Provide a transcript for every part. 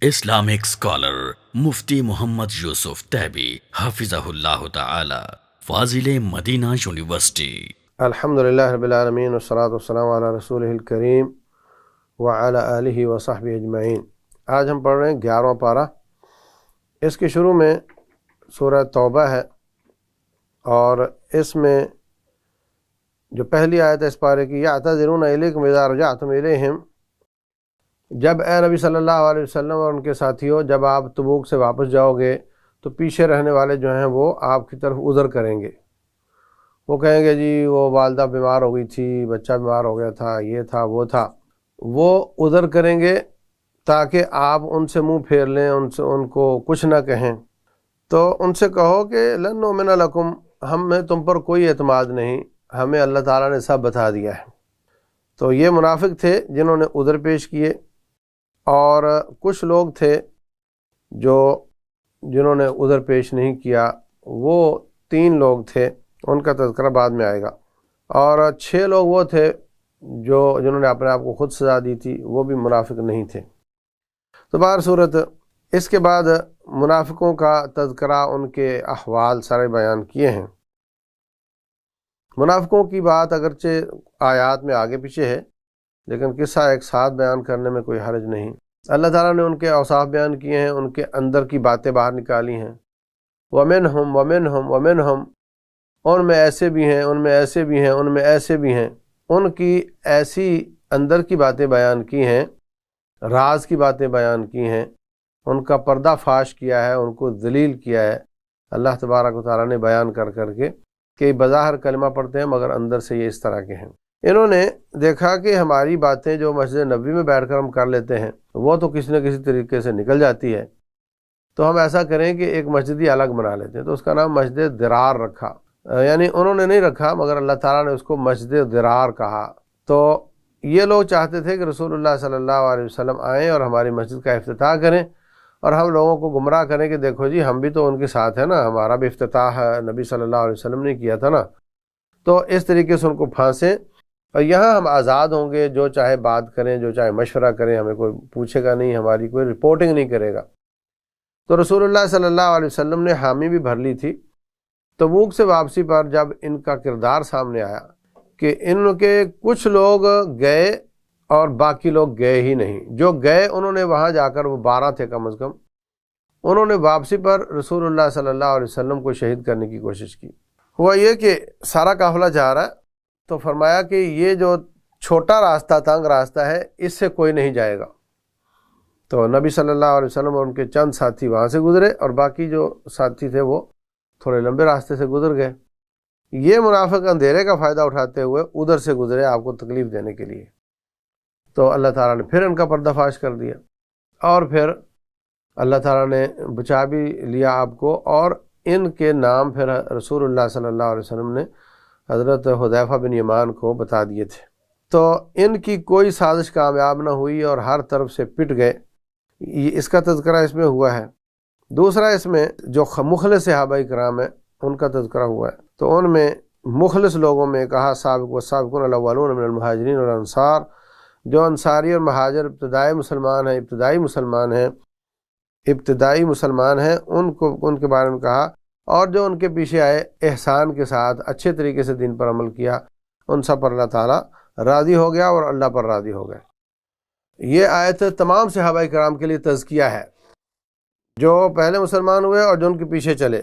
Islamic scholar مفتی محمد یوسف تیبی حفظہ اللہ تعالی، فاضل Medina university. الحمدللہ رب العالمین والصلاة والسلام علی رسولہ الکریم وعلی آلہ وصحبہ اجمعین۔ آج ہم پڑھ رہے ہیں 11واں پارہ۔ اس کے شروع میں سورہ توبہ ہے، اور اس میں جو پہلی آیت ہے اس پارے کی، یعتذرون الیکم اذا رجعتم الیہم، جب اے نبی صلی اللہ علیہ وسلم اور ان کے ساتھیوں جب آپ تبوک سے واپس جاؤ گے تو پیچھے رہنے والے جو ہیں وہ آپ کی طرف عذر کریں گے۔ وہ کہیں گے جی وہ والدہ بیمار ہو گئی تھی، بچہ بیمار ہو گیا تھا، یہ تھا وہ تھا۔ وہ عذر کریں گے تاکہ آپ ان سے منہ پھیر لیں، ان کو کچھ نہ کہیں۔ تو ان سے کہو کہ لن نؤمن لکم، ہمیں تم پر کوئی اعتماد نہیں، ہمیں اللہ تعالیٰ نے سب بتا دیا ہے۔ تو یہ منافق تھے جنہوں نے عذر پیش کیے، اور کچھ لوگ تھے جنہوں نے عذر پیش نہیں کیا۔ وہ 3 لوگ تھے، ان کا تذکرہ بعد میں آئے گا، اور 6 لوگ وہ تھے جنہوں نے اپنے آپ کو خود سزا دی تھی، وہ بھی منافق نہیں تھے۔ تو بہر صورت اس کے بعد منافقوں کا تذکرہ، ان کے احوال سارے بیان کیے ہیں۔ منافقوں کی بات اگرچہ آیات میں آگے پیچھے ہے، لیکن قصہ ایک ساتھ بیان کرنے میں کوئی حرج نہیں۔ اللہ تعالیٰ نے ان کے اوصاف بیان کیے ہیں، ان کے اندر کی باتیں باہر نکالی ہیں۔ وَمِنْهُمْ وَمِنْهُمْ وَمِنْهُمْ، ان میں ایسے بھی ہیں، ان میں ایسے بھی ہیں، ان میں ایسے بھی ہیں۔ ان کی ایسی اندر کی باتیں بیان کی ہیں، راز کی باتیں بیان کی ہیں، ان کا پردہ فاش کیا ہے، ان کو ذلیل کیا ہے اللہ تبارک و تعالیٰ نے بیان کر کے کہ بظاہر کلمہ پڑھتے ہیں مگر اندر سے یہ اس طرح کے ہیں۔ انہوں نے دیکھا کہ ہماری باتیں جو مسجد نبوی میں بیٹھ کر ہم کر لیتے ہیں وہ تو کسی نہ کسی طریقے سے نکل جاتی ہے، تو ہم ایسا کریں کہ ایک مسجد ہی الگ بنا لیتے ہیں۔ تو اس کا نام مسجد درار رکھا، یعنی انہوں نے نہیں رکھا مگر اللہ تعالیٰ نے اس کو مسجد درار کہا۔ تو یہ لوگ چاہتے تھے کہ رسول اللہ صلی اللہ علیہ وسلم آئیں اور ہماری مسجد کا افتتاح کریں، اور ہم لوگوں کو گمراہ کریں کہ دیکھو جی ہم بھی تو ان کے ساتھ ہیں نا، ہمارا بھی افتتاح نبی صلی اللہ علیہ وسلم نے کیا تھا نا۔ تو اس طریقے سے ان کو پھانسیں، اور یہاں ہم آزاد ہوں گے، جو چاہے بات کریں، جو چاہے مشورہ کریں، ہمیں کوئی پوچھے گا نہیں، ہماری کوئی رپورٹنگ نہیں کرے گا۔ تو رسول اللہ صلی اللہ علیہ وسلم نے حامی بھی بھر لی تھی۔ تبوک سے واپسی پر جب ان کا کردار سامنے آیا کہ ان کے کچھ لوگ گئے اور باقی لوگ گئے ہی نہیں، جو گئے انہوں نے وہاں جا کر، وہ 12 تھے کم از کم، انہوں نے واپسی پر رسول اللہ صلی اللہ علیہ وسلم کو شہید کرنے کی کوشش کی۔ ہوا یہ کہ سارا قافلہ جا رہا ہے، تو فرمایا کہ یہ جو چھوٹا راستہ، تنگ راستہ ہے، اس سے کوئی نہیں جائے گا۔ تو نبی صلی اللہ علیہ وسلم اور ان کے چند ساتھی وہاں سے گزرے، اور باقی جو ساتھی تھے وہ تھوڑے لمبے راستے سے گزر گئے۔ یہ منافق اندھیرے کا فائدہ اٹھاتے ہوئے ادھر سے گزرے آپ کو تکلیف دینے کے لیے۔ تو اللہ تعالیٰ نے پھر ان کا پردہ فاش کر دیا، اور پھر اللہ تعالیٰ نے بچا بھی لیا آپ کو، اور ان کے نام پھر رسول اللہ صلی اللہ علیہ وسلم نے حضرت حذیفہ بن یمان کو بتا دیے تھے۔ تو ان کی کوئی سازش کامیاب نہ ہوئی اور ہر طرف سے پٹ گئے۔ اس کا تذکرہ اس میں ہوا ہے۔ دوسرا، اس میں جو مخلص صحابہ کرام ہیں ان کا تذکرہ ہوا ہے۔ تو ان میں مخلص لوگوں میں کہا سابق والسابقون الاولون من المہاجرین والانصار، جو انصاری اور مہاجر ابتدائی مسلمان ہیں ان کے بارے میں کہا، اور جو ان کے پیچھے آئے احسان کے ساتھ اچھے طریقے سے دین پر عمل کیا، ان سب پر اللہ تعالیٰ راضی ہو گیا اور اللہ پر راضی ہو گئے۔ یہ آیت تمام صحابہ کرام کے لیے تزکیہ ہے، جو پہلے مسلمان ہوئے اور جو ان کے پیچھے چلے،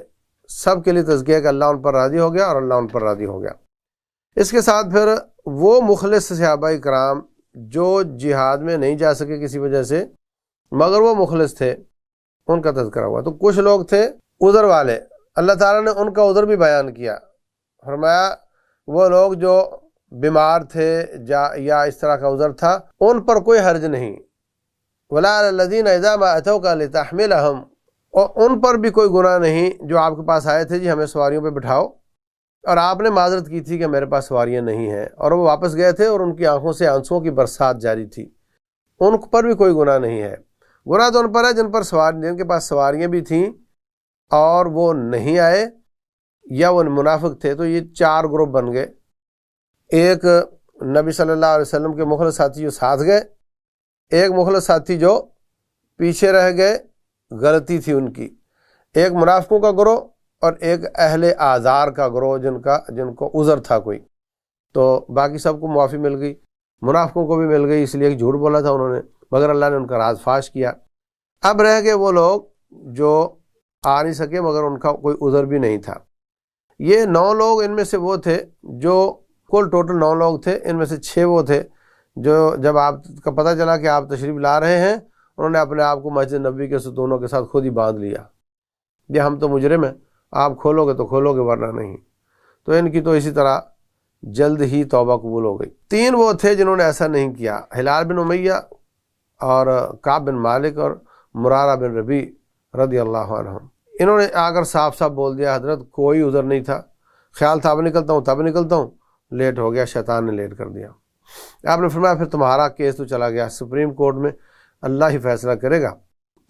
سب کے لیے تزکیہ کہ اللہ ان پر راضی ہو گیا اور اللہ ان پر راضی ہو گیا۔ اس کے ساتھ پھر وہ مخلص صحابہ کرام جو جہاد میں نہیں جا سکے کسی وجہ سے مگر وہ مخلص تھے، ان کا تذکرہ ہوا۔ تو کچھ لوگ تھے عذر والے، اللہ تعالیٰ نے ان کا عذر بھی بیان کیا۔ فرمایا وہ لوگ جو بیمار تھے یا اس طرح کا عذر تھا، ان پر کوئی حرج نہیں۔ وَلَا عَلَى الَّذِينَ إِذَا مَا أَتَوْكَ لِتَحْمِلَهُمْ، اور ان پر بھی کوئی گناہ نہیں جو آپ کے پاس آئے تھے جی ہمیں سواریوں پہ بٹھاؤ، اور آپ نے معذرت کی تھی کہ میرے پاس سواریاں نہیں ہیں، اور وہ واپس گئے تھے اور ان کی آنکھوں سے آنسوؤں کی برسات جاری تھی، ان پر بھی کوئی گناہ نہیں ہے۔ گناہ تو ان پر ہے جن کے پاس سواریاں بھی تھیں اور وہ نہیں آئے، یا وہ منافق تھے۔ تو یہ 4 گروپ بن گئے۔ ایک نبی صلی اللہ علیہ وسلم کے مخلص ساتھی جو ساتھ گئے، ایک مخلص ساتھی جو پیچھے رہ گئے، غلطی تھی ان کی، ایک منافقوں کا گروہ اور ایک اہل آزار کا گروہ جن کو عذر تھا کوئی، تو باقی سب کو معافی مل گئی، منافقوں کو بھی مل گئی اس لیے کہ جھوٹ بولا تھا انہوں نے، مگر اللہ نے ان کا راز فاش کیا۔ اب رہ گئے وہ لوگ جو آ نہیں سکے مگر ان کا کوئی عذر بھی نہیں تھا۔ یہ 9 لوگ ان میں سے وہ تھے جو کل ٹوٹل 9 لوگ تھے، ان میں سے 6 وہ تھے جو جب آپ کا پتہ چلا کہ آپ تشریف لا رہے ہیں، انہوں نے اپنے آپ کو مسجد نبوی کے ستونوں کے ساتھ خود ہی باندھ لیا، یہ ہم تو مجرم ہیں، آپ کھولو گے تو کھولو گے ورنہ نہیں۔ تو ان کی تو اسی طرح جلد ہی توبہ قبول ہو گئی۔ 3 وہ تھے جنہوں نے ایسا نہیں کیا، ہلال بن امیہ اور کعب بن مالک اور مرارہ بن ربیع رضی اللہ عنہم۔ انہوں نے آ کر صاف صاف بول دیا حضرت کوئی عذر نہیں تھا، خیال تھا اب نکلتا ہوں تب نکلتا ہوں، لیٹ ہو گیا، شیطان نے لیٹ کر دیا۔ آپ نے فرمایا پھر تمہارا کیس تو چلا گیا سپریم کورٹ میں، اللہ ہی فیصلہ کرے گا،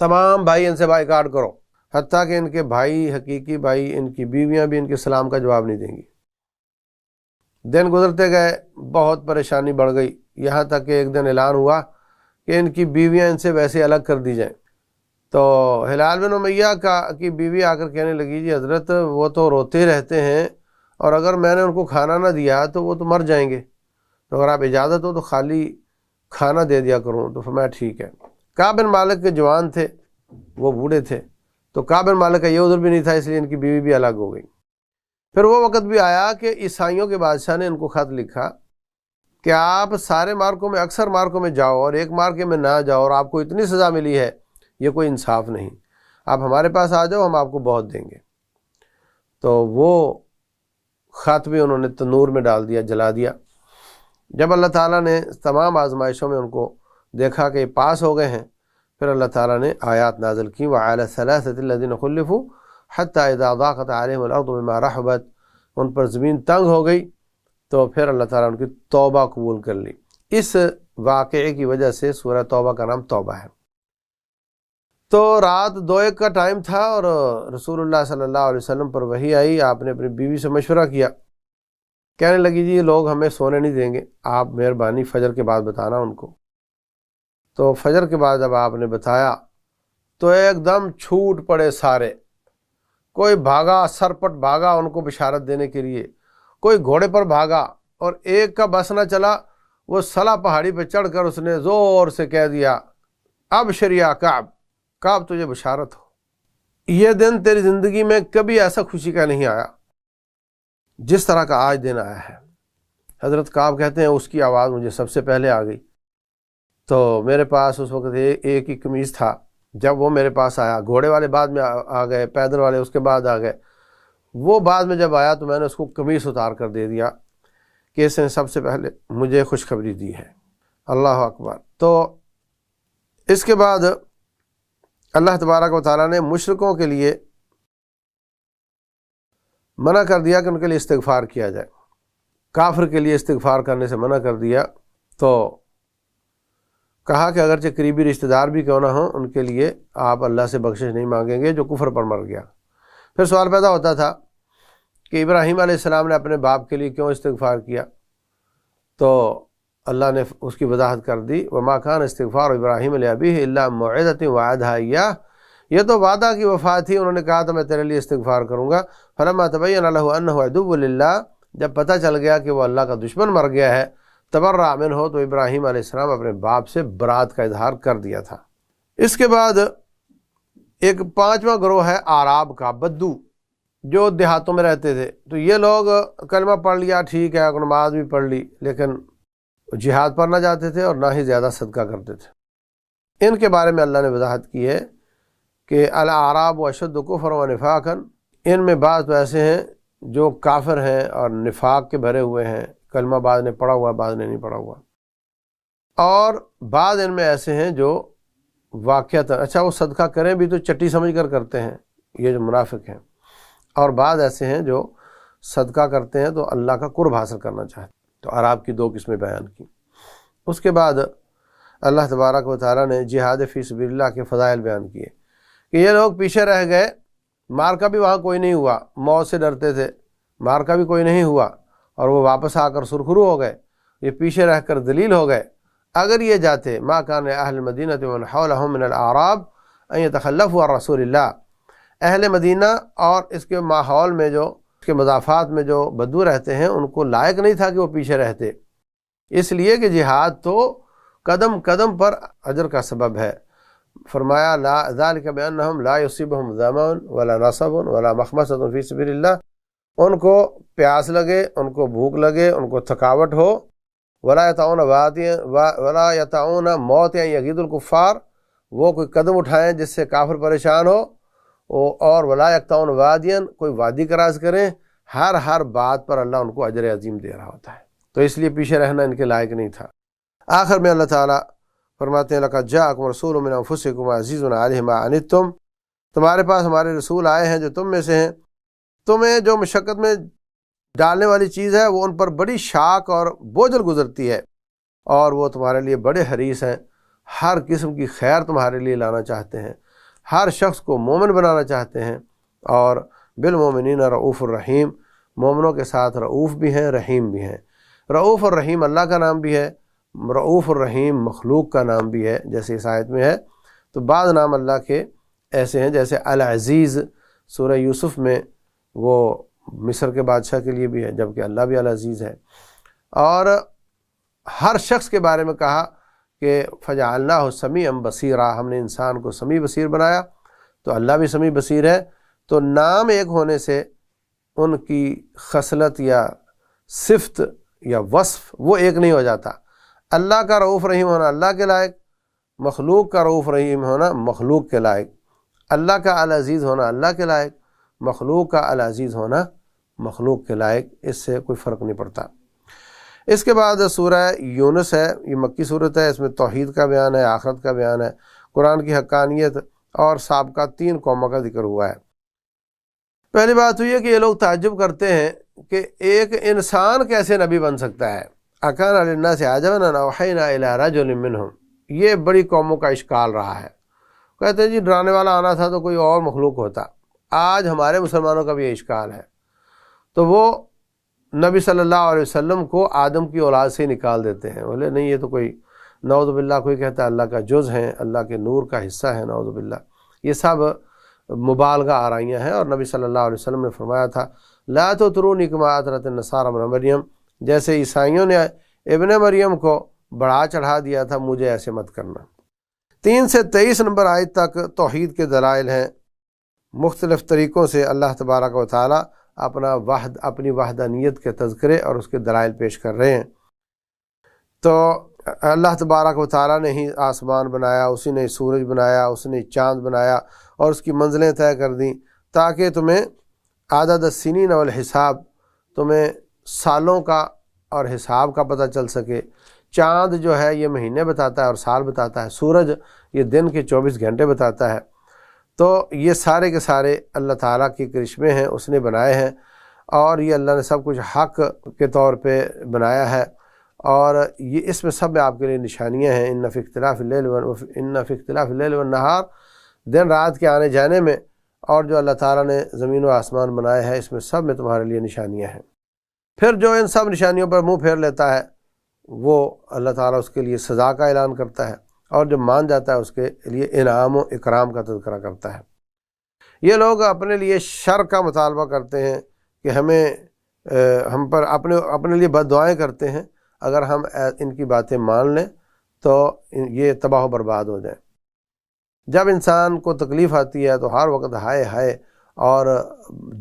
تمام بھائی ان سے بائیکاٹ کرو، حتیٰ کہ ان کے بھائی، حقیقی بھائی، ان کی بیویاں بھی ان کے سلام کا جواب نہیں دیں گی۔ دن گزرتے گئے، بہت پریشانی بڑھ گئی، یہاں تک کہ ایک دن اعلان ہوا کہ ان کی بیویاں ان سے ویسے الگ کر دی جائیں۔ تو ہلال بن امیہ کی بیوی آ کر کہنے لگی جی حضرت وہ تو روتے رہتے ہیں اور اگر میں نے ان کو کھانا نہ دیا تو وہ تو مر جائیں گے، تو اگر آپ اجازت ہو تو خالی کھانا دے دیا کروں۔ تو فرمایا ٹھیک ہے۔ کعب بن مالک کے جوان تھے، وہ بوڑھے تھے، تو کعب بن مالک کا یہ عذر بھی نہیں تھا، اس لیے ان کی بیوی بھی الگ ہو گئی۔ پھر وہ وقت بھی آیا کہ عیسائیوں کے بادشاہ نے ان کو خط لکھا کہ آپ سارے مارکوں میں، اکثر مارکوں میں جاؤ اور ایک مارکے میں نہ جاؤ، اور آپ کو اتنی سزا ملی ہے، یہ کوئی انصاف نہیں، آپ ہمارے پاس آ جاؤ، ہم آپ کو بہت دیں گے۔ تو وہ خط بھی انہوں نے تنور میں ڈال دیا، جلا دیا۔ جب اللہ تعالیٰ نے تمام آزمائشوں میں ان کو دیکھا کہ یہ پاس ہو گئے ہیں، پھر اللہ تعالیٰ نے آیات نازل کی وَعَلَى الثَّلَاثَةِ الَّذِينَ خُلِّفُوا حَتَّى إِذَا ضَاقَتْ عَلَيْهِمُ الْأَرْضُ بِمَا رَحُبَتْ، ان پر زمین تنگ ہو گئی تو پھر اللہ تعالیٰ نے ان کی توبہ قبول کر لی۔ اس واقعے کی وجہ سے سورہ توبہ کا نام توبہ ہے۔ تو رات 2-1 کا ٹائم تھا اور رسول اللہ صلی اللہ علیہ وسلم پر وحی آئی، آپ نے اپنی بیوی سے مشورہ کیا، کہنے لگی جی لوگ ہمیں سونے نہیں دیں گے، آپ مہربانی فجر کے بعد بتانا ان کو۔ تو فجر کے بعد جب آپ نے بتایا تو ایک دم چھوٹ پڑے سارے، کوئی بھاگا، سرپٹ بھاگا ان کو بشارت دینے کے لیے، کوئی گھوڑے پر بھاگا، اور ایک کا بس نہ چلا، وہ صلا پہاڑی پہ چڑھ کر اس نے زور سے کہہ دیا ابشر یا کعب، کعب تجھے بشارت ہو، یہ دن تیری زندگی میں کبھی ایسا خوشی کا نہیں آیا جس طرح کا آج دن آیا ہے۔ حضرت کعب کہتے ہیں اس کی آواز مجھے سب سے پہلے آ گئی، تو میرے پاس اس وقت ایک ہی قمیص تھا، جب وہ میرے پاس آیا، گھوڑے والے بعد میں آ گئے، پیدل والے اس کے بعد آ گئے، وہ بعد میں جب آیا تو میں نے اس کو قمیص اتار کر دے دیا کہ اس نے سب سے پہلے مجھے خوشخبری دی ہے۔ اللہ اکبر۔ تو اس کے بعد اللہ تبارک و تعالیٰ نے مشرکوں کے لیے منع کر دیا کہ ان کے لیے استغفار کیا جائے، کافر کے لیے استغفار کرنے سے منع کر دیا، تو کہا کہ اگرچہ قریبی رشتہ دار بھی کیوں نہ ہوں ان کے لیے آپ اللہ سے بخشش نہیں مانگیں گے جو کفر پر مر گیا۔ پھر سوال پیدا ہوتا تھا کہ ابراہیم علیہ السلام نے اپنے باپ کے لیے کیوں استغفار کیا، تو اللہ نے اس کی وضاحت کر دی وَمَا كَانَ اسْتِغْفَارُ إِبْرَاهِيمَ لِأَبِيهِ إِلَّا مَوْعِظَةٍ وَعَدَهَا إِيَّاهُ، یہ تو وعدہ کی وفا تھی، انہوں نے کہا تھا میں تیرے لیے استغفار کروں گا، فَلَمَّا تَبَيَّنَ لَهُ أَنَّهُ عَدُوٌّ لِلَّهِ، جب پتہ چل گیا کہ وہ اللہ کا دشمن مر گیا ہے، تبرأ منہ، تو ابراہیم علیہ السلام اپنے باپ سے برات کا اظہار کر دیا تھا۔ اس کے بعد ایک 5واں گروہ ہے اعراب کا، بدو، جو دیہاتوں میں رہتے تھے، تو یہ لوگ کلمہ پڑھ لیا ٹھیک ہے، نماز بھی پڑھ لی، لیکن جہاد پر نہ جاتے تھے اور نہ ہی زیادہ صدقہ کرتے تھے۔ ان کے بارے میں اللہ نے وضاحت کی ہے کہ الاعراب اشد کفرا ونفاقا، ان میں بعض تو ایسے ہیں جو کافر ہیں اور نفاق کے بھرے ہوئے ہیں، کلمہ بعض نے پڑھا ہوا بعض نے نہیں پڑھا ہوا، اور بعض ان میں ایسے ہیں جو واقعتاً اچھا وہ صدقہ کریں بھی تو چٹی سمجھ کر کرتے ہیں، یہ جو منافق ہیں، اور بعض ایسے ہیں جو صدقہ کرتے ہیں تو اللہ کا قرب حاصل کرنا چاہتے ہیں۔ تو اعراب کی 2 قسمیں بیان کی۔ اس کے بعد اللہ تبارک و تعالیٰ نے جہاد فی سبیل اللہ کے فضائل بیان کیے کہ یہ لوگ پیچھے رہ گئے، مارکا بھی وہاں کوئی نہیں ہوا، موت سے ڈرتے تھے، مارکا بھی کوئی نہیں ہوا، اور وہ واپس آ کر سرخرو ہو گئے، یہ پیچھے رہ کر ذلیل ہو گئے، اگر یہ جاتے ما کان اہل مدینہ ومن حولہم من الاعراب ان یتخلفوا عن رسول اللہ، اہل مدینہ اور اس کے ماحول میں جو اس کے مضافات میں جو بدو رہتے ہیں ان کو لائق نہیں تھا کہ وہ پیچھے رہتے، اس لیے کہ جہاد تو قدم قدم پر اجر کا سبب ہے۔ فرمایا لا ذالک بانہم لا یصیبہم ظمأ ولا نصب ولا مخمصۃ فی سبیل اللہ، ان کو پیاس لگے، ان کو بھوک لگے، ان کو تھکاوٹ ہو، ولا یطعون موت یغیظ الکفار، وہ کوئی قدم اٹھائیں جس سے کافر پریشان ہو، اور ولا یقطعون وادیا، کوئی وادی کراس کریں، ہر بات پر اللہ ان کو اجر عظیم دے رہا ہوتا ہے، تو اس لیے پیچھے رہنا ان کے لائق نہیں تھا۔ آخر میں اللہ تعالیٰ فرماتے ہیں لقد جاءکم رسول من انفسکم عزیز علیہ ما عنتم، تمہارے پاس ہمارے رسول آئے ہیں جو تم میں سے ہیں، تمہیں جو مشقت میں ڈالنے والی چیز ہے وہ ان پر بڑی شاق اور بوجھل گزرتی ہے، اور وہ تمہارے لیے بڑے حریص ہیں، ہر قسم کی خیر تمہارے لیے لانا چاہتے ہیں، ہر شخص کو مومن بنانا چاہتے ہیں، اور بالمومنین رؤوف الرحیم، مومنوں کے ساتھ رؤوف بھی ہیں، رحیم بھی ہیں۔ رؤوف الرحیم اللہ کا نام بھی ہے، رؤوف الرحیم مخلوق کا نام بھی ہے، جیسے اس آیت میں ہے۔ تو بعض نام اللہ کے ایسے ہیں، جیسے العزیز سورہ یوسف میں وہ مصر کے بادشاہ کے لیے بھی ہے، جبکہ اللہ بھی العزیز ہے۔ اور ہر شخص کے بارے میں کہا کہ فجعلناہ سمیعا بصیرا، ہم نے انسان کو سمیع بصیر بنایا، تو اللہ بھی سمیع بصیر ہے۔ تو نام ایک ہونے سے ان کی خصلت یا صفت یا وصف وہ ایک نہیں ہو جاتا۔ اللہ کا رؤوف رحیم ہونا اللہ کے لائق، مخلوق کا رؤوف رحیم ہونا مخلوق کے لائق، اللہ کا العزیز ہونا اللہ کے لائق، مخلوق کا العزیز ہونا مخلوق کے لائق، اس سے کوئی فرق نہیں پڑتا۔ اس کے بعد سورہ یونس ہے، یہ مکی صورت ہے، اس میں توحید کا بیان ہے، آخرت کا بیان ہے، قرآن کی حقانیت اور سابقہ 3 قوموں کا ذکر ہوا ہے۔ پہلی بات تو یہ کہ یہ لوگ تعجب کرتے ہیں کہ ایک انسان کیسے نبی بن سکتا ہے، اکان للناس عجبا ان اوحینا الی رجل منہم، یہ بڑی قوموں کا اشکال رہا ہے۔ کہتے ہیں جی ڈرانے والا آنا تھا تو کوئی اور مخلوق ہوتا، آج ہمارے مسلمانوں کا بھی یہ اشکال ہے۔ تو وہ نبی صلی اللہ علیہ وسلم کو آدم کی اولاد سے نکال دیتے ہیں، بولے نہیں یہ تو کوئی نعوذ باللہ، کوئی کہتا ہے اللہ کا جز ہیں، اللہ کے نور کا حصہ ہے، نعوذ باللہ۔ یہ سب مبالغہ آرائیاں ہیں، اور نبی صلی اللہ علیہ وسلم نے فرمایا تھا لا تطرونی کما اطرت النصارى ابن مریم، جیسے عیسائیوں نے ابن مریم کو بڑھا چڑھا دیا تھا، مجھے ایسے مت کرنا۔ 3 سے 23 نمبر آیت تک توحید کے دلائل ہیں، مختلف طریقوں سے اللہ تبارک و تعالی اپنی وحدانیت کے تذکرے اور اس کے دلائل پیش کر رہے ہیں۔ تو اللہ تبارک و تعالی نے ہی آسمان بنایا، اسی نے سورج بنایا، اس نے چاند بنایا اور اس کی منزلیں طے کر دیں تاکہ تمہیں عدد السنین والحساب، تمہیں سالوں کا اور حساب کا پتہ چل سکے۔ چاند جو ہے یہ مہینے بتاتا ہے اور سال بتاتا ہے، سورج یہ دن کے 24 گھنٹے بتاتا ہے۔ تو یہ سارے کے سارے اللہ تعالیٰ کے کرشمے ہیں، اس نے بنائے ہیں، اور یہ اللہ نے سب کچھ حق کے طور پہ بنایا ہے، اور یہ اس میں سب میں آپ کے لیے نشانیاں ہیں۔ ان فی اختلاف اللیل والنہار، دن رات کے آنے جانے میں، اور جو اللہ تعالیٰ نے زمین و آسمان بنائے ہیں اس میں سب میں تمہارے لیے نشانیاں ہیں۔ پھر جو ان سب نشانیوں پر منہ پھیر لیتا ہے وہ اللہ تعالیٰ اس کے لیے سزا کا اعلان کرتا ہے، اور جو مان جاتا ہے اس کے لیے انعام و اکرام کا تذکرہ کرتا ہے۔ یہ لوگ اپنے لیے شر کا مطالبہ کرتے ہیں کہ ہم پر اپنے لیے بد دعائیں کرتے ہیں، اگر ہم ان کی باتیں مان لیں تو یہ تباہ و برباد ہو جائیں۔ جب انسان کو تکلیف آتی ہے تو ہر وقت ہائے ہائے اور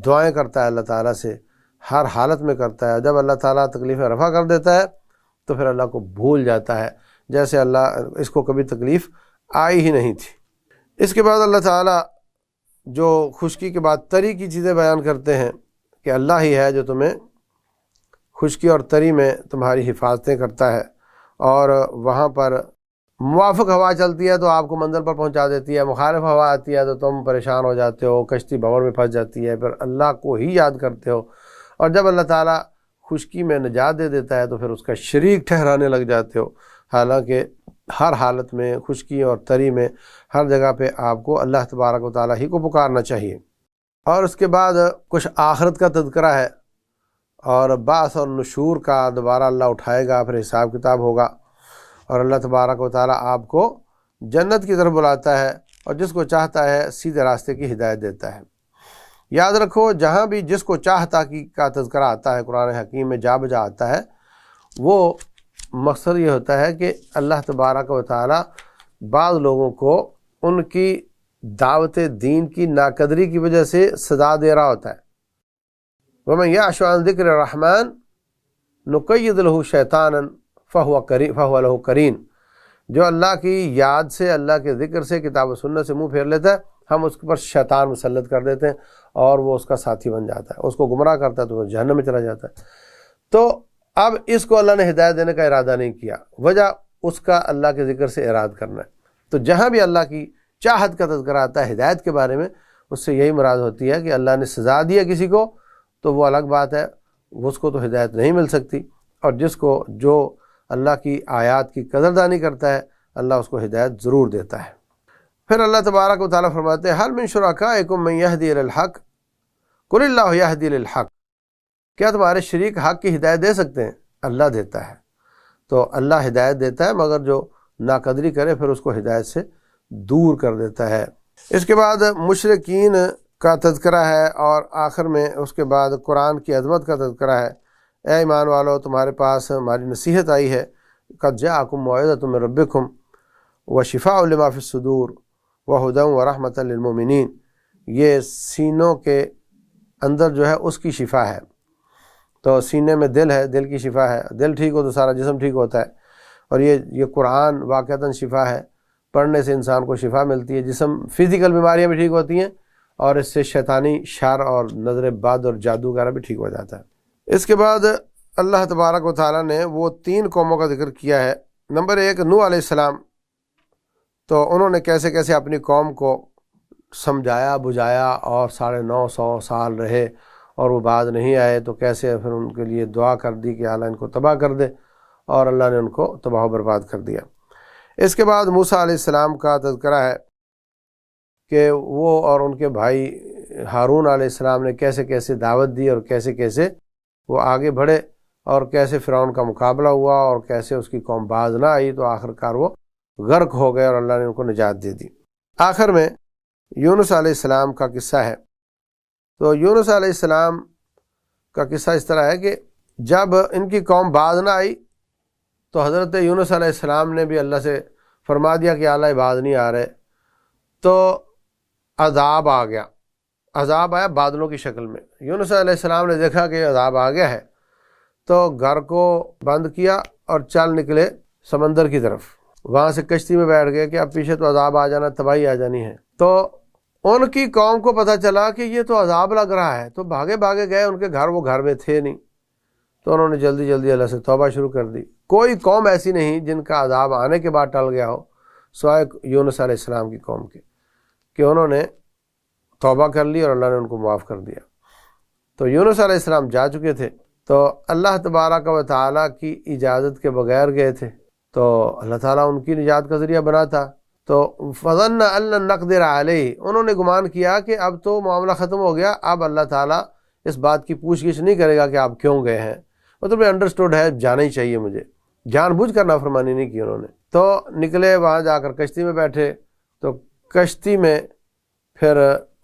دعائیں کرتا ہے اللہ تعالیٰ سے، ہر حالت میں کرتا ہے۔ جب اللہ تعالیٰ تکلیفیں رفع کر دیتا ہے تو پھر اللہ کو بھول جاتا ہے، جیسے اللہ اس کو کبھی تکلیف آئی ہی نہیں تھی۔ اس کے بعد اللہ تعالیٰ جو خشکی کے بعد تری کی چیزیں بیان کرتے ہیں کہ اللہ ہی ہے جو تمہیں خشکی اور تری میں تمہاری حفاظتیں کرتا ہے، اور وہاں پر موافق ہوا چلتی ہے تو آپ کو منزل پر پہنچا دیتی ہے، مخالف ہوا آتی ہے تو تم پریشان ہو جاتے ہو، کشتی بھنور میں پھنس جاتی ہے، پھر اللہ کو ہی یاد کرتے ہو، اور جب اللہ تعالیٰ خشکی میں نجات دے دیتا ہے تو پھر اس کا شریک ٹھہرانے لگ جاتے ہو، حالانکہ ہر حالت میں خشکی اور تری میں ہر جگہ پہ آپ کو اللہ تبارک و تعالیٰ ہی کو پکارنا چاہیے۔ اور اس کے بعد کچھ آخرت کا تذکرہ ہے، اور بعث اور نشور کا، دوبارہ اللہ اٹھائے گا، پھر حساب کتاب ہوگا، اور اللہ تبارک و تعالیٰ آپ کو جنت کی طرف بلاتا ہے اور جس کو چاہتا ہے سیدھے راستے کی ہدایت دیتا ہے۔ یاد رکھو جہاں بھی جس کو چاہتا کی کا تذکرہ آتا ہے قرآن حکیم میں جا بجا آتا ہے، وہ مقصد یہ ہوتا ہے کہ اللہ تبارک و تعالیٰ بعض لوگوں کو ان کی دعوت دین کی ناقدری کی وجہ سے سزا دے رہا ہوتا ہے۔ وَمَن يَعْشُ عَن ذِكْرِ الرَّحْمَٰنِ نُقَيِّضْ لَهُ شَيْطَانًا فَهُوَ لَهُ قَرِينٌ، جو اللہ کی یاد سے، اللہ کے ذکر سے، کتاب و سنت سے منہ پھیر لیتا ہے، ہم اس پر شیطان مسلط کر دیتے ہیں اور وہ اس کا ساتھی بن جاتا ہے، اس کو گمراہ کرتا ہے تو وہ جہنم میں چلا جاتا ہے۔ تو اب اس کو اللہ نے ہدایت دینے کا ارادہ نہیں کیا، وجہ اس کا اللہ کے ذکر سے اراد کرنا ہے۔ تو جہاں بھی اللہ کی چاہت کا تذکرہ آتا ہے ہدایت کے بارے میں، اس سے یہی مراد ہوتی ہے کہ اللہ نے سزا دیا کسی کو تو وہ الگ بات ہے، اس کو تو ہدایت نہیں مل سکتی، اور جس کو جو اللہ کی آیات کی قدردانی کرتا ہے اللہ اس کو ہدایت ضرور دیتا ہے۔ پھر اللہ تبارک و تعالیٰ فرماتے ہیں هل من شرکائکم من یہدی الی الحق قل اللہ یہدی للحق، کیا تمہارے شریک حق کی ہدایت دے سکتے ہیں؟ اللہ دیتا ہے۔ تو اللہ ہدایت دیتا ہے، مگر جو ناقدری کرے پھر اس کو ہدایت سے دور کر دیتا ہے۔ اس کے بعد مشرکین کا تذکرہ ہے اور آخر میں اس کے بعد قرآن کی عظمت کا تذکرہ ہے۔ اے ایمان والو، تمہارے پاس ہماری نصیحت آئی ہے، قد جاءکم موعظۃ من ربکم وشفاء لما فی الصدور وہدی ورحمۃ للمؤمنین، یہ سینوں کے اندر جو ہے اس کی شفا ہے۔ تو سینے میں دل ہے، دل کی شفا ہے، دل ٹھیک ہو تو سارا جسم ٹھیک ہوتا ہے، اور یہ قرآن واقعتاً شفا ہے، پڑھنے سے انسان کو شفا ملتی ہے، جسم فزیکل بیماریاں بھی ٹھیک ہوتی ہیں اور اس سے شیطانی شر اور نظر بد اور جادو وغیرہ بھی ٹھیک ہو جاتا ہے۔ اس کے بعد اللہ تبارک و تعالیٰ نے وہ 3 قوموں کا ذکر کیا ہے۔ نمبر 1 نوح علیہ السلام، تو انہوں نے کیسے کیسے اپنی قوم کو سمجھایا بجھایا اور 950 سال رہے اور وہ بعد نہیں آئے، تو کیسے پھر ان کے لیے دعا کر دی کہ اللہ ان کو تباہ کر دے، اور اللہ نے ان کو تباہ و برباد کر دیا۔ اس کے بعد موسیٰ علیہ السلام کا تذکرہ ہے کہ وہ اور ان کے بھائی ہارون علیہ السلام نے کیسے کیسے دعوت دی اور کیسے کیسے وہ آگے بڑھے، اور کیسے فرعون کا مقابلہ ہوا اور کیسے اس کی قوم باز نہ آئی، تو آخر کار وہ غرق ہو گئے اور اللہ نے ان کو نجات دے دی۔ آخر میں یونس علیہ السلام کا قصہ ہے۔ تو یونس علیہ السلام کا قصہ اس طرح ہے کہ جب ان کی قوم باز نہ آئی تو حضرت یونس علیہ السلام نے بھی اللہ سے فرما دیا کہ اللہ باز نہیں آ رہے، تو عذاب آ گیا، عذاب آیا بادلوں کی شکل میں۔ یونس علیہ السلام نے دیکھا کہ عذاب آ گیا ہے، تو گھر کو بند کیا اور چل نکلے سمندر کی طرف، وہاں سے کشتی میں بیٹھ گئے کہ اب پیچھے تو عذاب آ جانا، تباہی آ جانی ہے۔ تو ان کی قوم کو پتہ چلا کہ یہ تو عذاب لگ رہا ہے، تو بھاگے بھاگے گئے، ان کے گھر وہ گھر میں تھے نہیں، تو انہوں نے جلدی جلدی اللہ سے توبہ شروع کر دی۔ کوئی قوم ایسی نہیں جن کا عذاب آنے کے بعد ٹل گیا ہو سوائے یونس علیہ السلام کی قوم کے، کہ انہوں نے توبہ کر لی اور اللہ نے ان کو معاف کر دیا۔ تو یونس علیہ السلام جا چکے تھے، تو اللہ تبارک و تعالیٰ کی اجازت کے بغیر گئے تھے، تو اللہ تعالیٰ ان کی نجات کا ذریعہ بنا تھا۔ تو فظن ان لن نقدر علیہ، انہوں نے گمان کیا کہ اب تو معاملہ ختم ہو گیا، اب اللہ تعالیٰ اس بات کی پوچھ گچھ نہیں کرے گا کہ آپ کیوں گئے ہیں، مطلب انڈرسٹوڈ ہے، جانا ہی چاہیے مجھے، جان بوجھ کر نافرمانی نہیں کی انہوں نے۔ تو نکلے، وہاں جا کر کشتی میں بیٹھے، تو کشتی میں پھر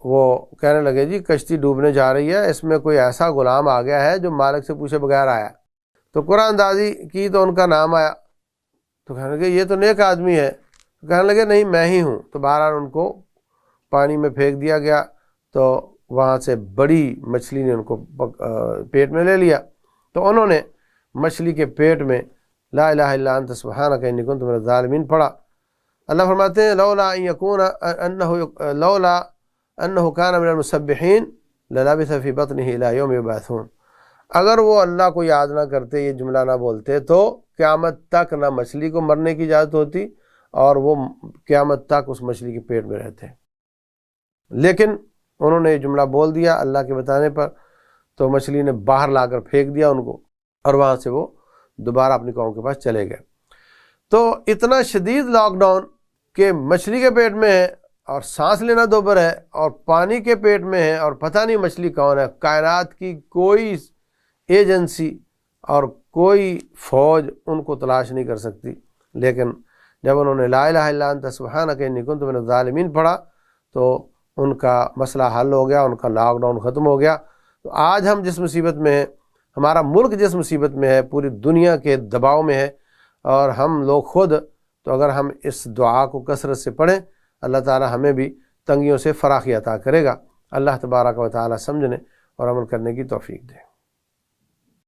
وہ کہنے لگے جی کشتی ڈوبنے جا رہی ہے، اس میں کوئی ایسا غلام آ گیا ہے جو مالک سے پوچھے بغیر آیا۔ تو قرآن اندازی کی تو ان کا نام آیا، تو کہنے لگے یہ تو نیک آدمی ہے، تو کہنے لگے نہیں میں ہی ہوں۔ تو بہرحال ان کو پانی میں پھینک دیا گیا، تو وہاں سے بڑی مچھلی نے ان کو پیٹ میں لے لیا، تو انہوں نے مچھلی کے پیٹ میں لا الہ الا انت سبحانک انی کنت من الظالمین پڑھا۔ اللہ فرماتے ہیں لولا ان یکون لولا انہ کان من المسبحین للبث فی بطنہ الی یوم یبعثون، اگر وہ اللہ کو یاد نہ کرتے، یہ جملہ نہ بولتے، تو قیامت تک نہ مچھلی کو مرنے کی اجازت ہوتی اور وہ قیامت تک اس مچھلی کے پیٹ میں رہتے۔ لیکن انہوں نے یہ جملہ بول دیا اللہ کے بتانے پر، تو مچھلی نے باہر لا کر پھینک دیا ان کو، اور وہاں سے وہ دوبارہ اپنی قوم کے پاس چلے گئے۔ تو اتنا شدید لاک ڈاؤن کہ مچھلی کے پیٹ میں ہے اور سانس لینا دوبر ہے اور پانی کے پیٹ میں ہے اور پتہ نہیں مچھلی کون ہے، کائنات کی کوئی ایجنسی اور کوئی فوج ان کو تلاش نہیں کر سکتی، لیکن جب انہوں نے لا الہ الا انت سبحانک انی کنت من الظالمین پڑھا تو ان کا مسئلہ حل ہو گیا، ان کا لاک ڈاؤن ختم ہو گیا۔ تو آج ہم جس مصیبت میں ہیں، ہمارا ملک جس مصیبت میں ہے، پوری دنیا کے دباؤ میں ہے، اور ہم لوگ خود، تو اگر ہم اس دعا کو کثرت سے پڑھیں اللہ تعالی ہمیں بھی تنگیوں سے فراخی عطا کرے گا۔ اللہ تبارک و تعالی سمجھنے اور عمل کرنے کی توفیق دے۔